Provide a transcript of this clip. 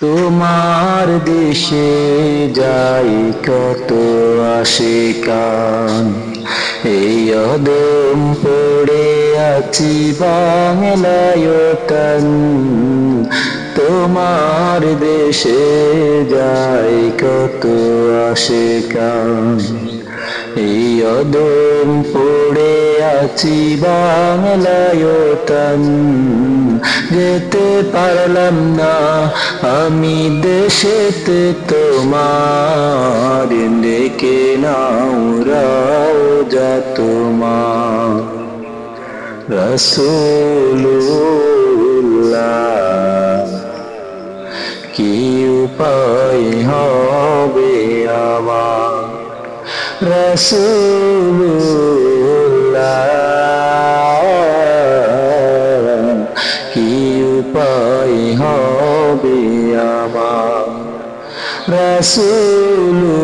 তোমার দেশে যাই কত আশিকান, এই অদম পড়ে আছি বাংলায় টান। তোমার দেশে যাই কত আশিকান, এই অদম পড়ে আছি বাংলায় টান। যেতে পারলাম না আমি দেশেতে তোমার, ডেকে নাও রওজা তোমার। রাসূলুল্লাহ কি উপায় হবে আমার, রাসূলুল্লাহ কি উপায় হবে আমার, রাসূলুল্লাহ